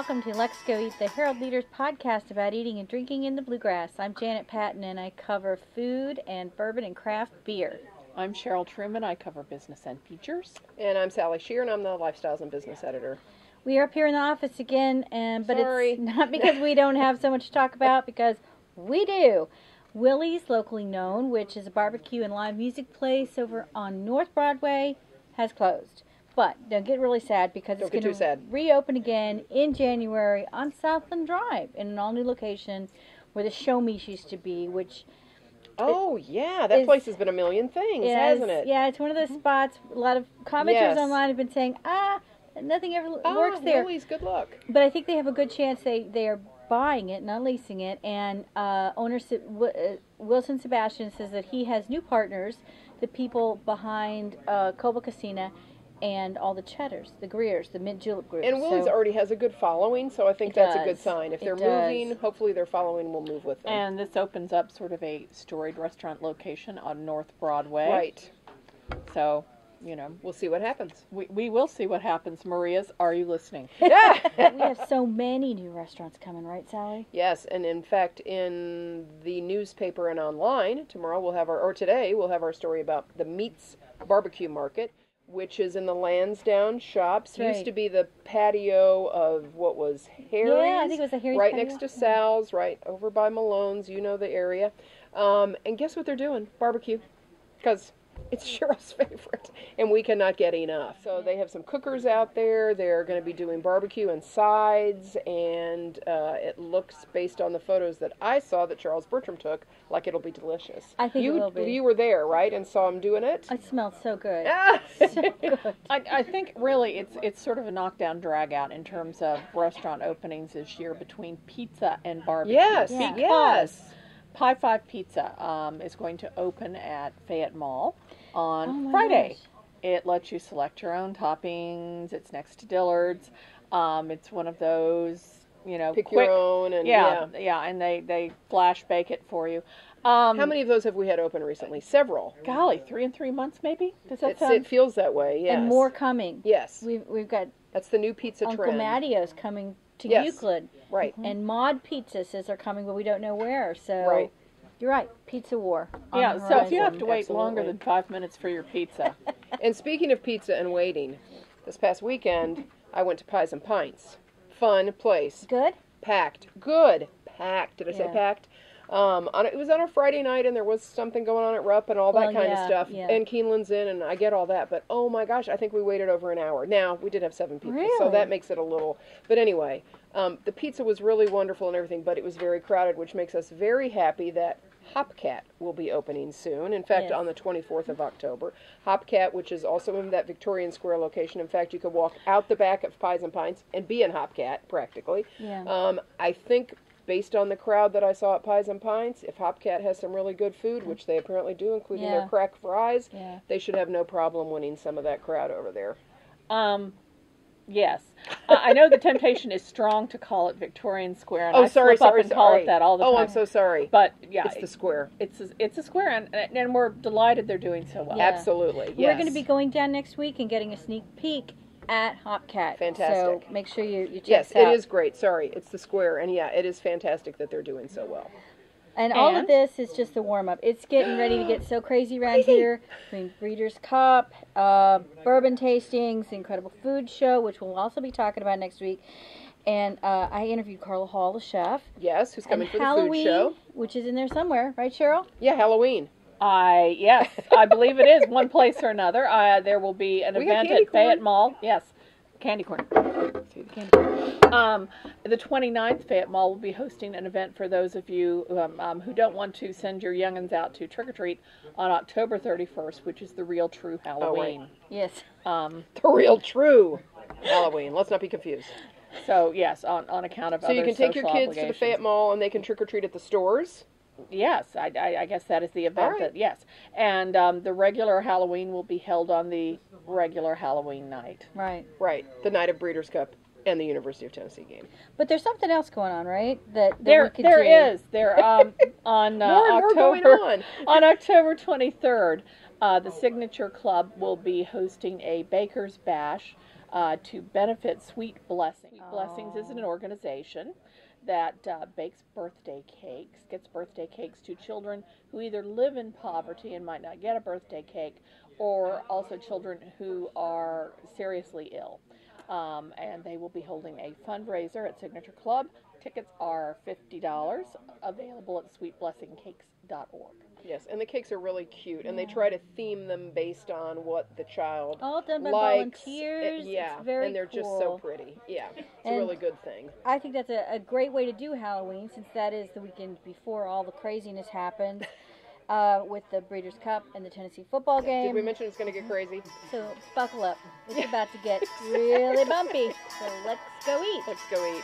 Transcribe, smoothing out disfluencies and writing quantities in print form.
welcome to LexGo Eat, the Herald Leaders podcast about eating and drinking in the bluegrass. I'm Janet Patton, and I cover food and bourbon and craft beer. I'm Cheryl Truman. I cover business and features. And I'm Sally Shear, and I'm the Lifestyles and Business Editor. We are up here in the office again, but it's not because we don't have so much to talk about, because we do. Willie's, locally known, which is a barbecue and live music place over on North Broadway, has closed. But don't get really sad, because it's going to reopen again in January on Southland Drive in an all-new location where the Show Me used to be, which... Oh, yeah. That place has been a million things, hasn't it? Yeah, it's one of those spots. A lot of commenters online have been saying, nothing ever works there. Willie's, good luck. But I think they have a good chance they are buying it, not leasing it. And owner Wilson Sebastian says that he has new partners, the people behind Coba Casina, and all the Cheddars, the Greers, the Mint Julep group. And Willie's already has a good following, so I think that's a good sign. If they're moving, hopefully their following will move with them. And this opens up sort of a storied restaurant location on North Broadway. Right. So, you know. We'll see what happens. We will see what happens. Maria's, are you listening? Yeah. We have so many new restaurants coming, right, Sally? Yes, and in fact, in the newspaper and online, today, we'll have our story about the MEATS BBQ Market, which is in the Lansdowne shops. Right. Used to be the patio of what was Harry's. Yeah, I think it was a Harry's right patio. Next to Sal's, right over by Malone's. You know the area. And guess what they're doing? Barbecue. Because it's Cheryl's favorite, and we cannot get enough. So they have some cookers out there. They're going to be doing barbecue and sides, and it looks, based on the photos that I saw that Charles Bertram took, like it'll be delicious. I think it will be. You were there, right, and saw him doing it? It smells so good. So good. I think really it's sort of a knockdown drag out in terms of restaurant openings this year between pizza and barbecue. Yes, Yeah. yes. Pie 5 Pizza is going to open at Fayette Mall on Oh my Friday. gosh. It lets you select your own toppings. It's next to Dillard's. It's one of those, Pick quick, your own. And and they flash bake it for you. How many of those have we had open recently? Several. Golly, 3 in 3 months maybe? Does that sound? It feels that way, yes. And more coming. Yes. We've got That's the new pizza Uncle trend. Mattio's coming to Yes. Euclid. Right. And Mod Pizza says they're coming, but we don't know where. So Right. You're right. Pizza war. on Yeah, the so if you horizon. have to wait Absolutely. longer than 5 minutes for your pizza. And speaking of pizza and waiting, this past weekend, I went to Pies and Pints. Fun place. Good? Packed. Good. Packed. Did I say Yeah. packed? It was on a Friday night, and there was something going on at Rupp and all that kind of stuff. yeah. And Keeneland's in, and I get all that. But, oh my gosh, I think we waited over an hour. Now, we did have 7 people, so Really? that makes it a little... But anyway, the pizza was really wonderful and everything, but it was very crowded, which makes us very happy that HopCat will be opening soon. In fact, Yes. on the 24th of October. HopCat, which is also in that Victorian Square location. In fact, you could walk out the back of Pies and Pints and be in HopCat, practically. Yeah. I think, based on the crowd that I saw at Pies and Pints, if HopCat has some really good food, which they apparently do, including Yeah. their crack fries, Yeah. they should have no problem winning some of that crowd over there. Yes. I know the temptation is strong to call it Victorian Square, and Oh, I sorry, slip up sorry, and call sorry. it that all the time. Oh, I'm so sorry. But yeah, It's the square. It's a square, and we're delighted they're doing so well. Yeah. Absolutely, yes. We're going to be going down next week and getting a sneak peek at HopCat. Fantastic. So make sure you check Yes, it out. it is great. Sorry, it's the square, and yeah, it is fantastic that they're doing so well. And all of And- this is just the warm-up. It's getting ready to get so crazy around here. Between Breeders' Cup, bourbon tastings, the incredible food show, which we'll also be talking about next week. And I interviewed Carla Hall, the chef. Yes, who's coming And for the Halloween, food show? which is in there somewhere, right, Cheryl? Yeah, Halloween. Yes, I believe it is one place or another. There will be an We got event candy at Fayette corn. Mall. Yes, candy corn. The 29th, Fayette Mall will be hosting an event for those of you who don't want to send your youngins out to trick-or-treat on October 31st, which is the real true Halloween. Yes. The real true Halloween. Let's not be confused. So, yes, on account of So other you can take your social kids to the obligations. Fayette Mall, and they can trick-or-treat at the stores? Yes, I guess that is the event. All right. Yes. And the regular Halloween will be held on the regular Halloween night. Right. Right, the night of Breeders' Cup and the University of Tennessee game. But there's something else going on, right? That There we could do. is. There on More and more October going on. on October 23rd, the Signature Club will be hosting a Baker's Bash. to benefit Sweet Blessings. Sweet Blessings is an organization that bakes birthday cakes, gets birthday cakes to children who either live in poverty and might not get a birthday cake, or also children who are seriously ill. And they will be holding a fundraiser at Signature Club. Tickets are $50, available at sweetblessingcakes.org. Yes, and the cakes are really cute, and they try to theme them based on what the child all done by likes. volunteers. Yeah, it's very and they're cool. just so pretty. Yeah, it's a really good thing. I think that's a great way to do Halloween, since that is the weekend before all the craziness happens with the Breeders' Cup and the Tennessee football game. Did we mention it's going to get crazy? So buckle up. It's about to get really bumpy. So let's go eat. Let's go eat.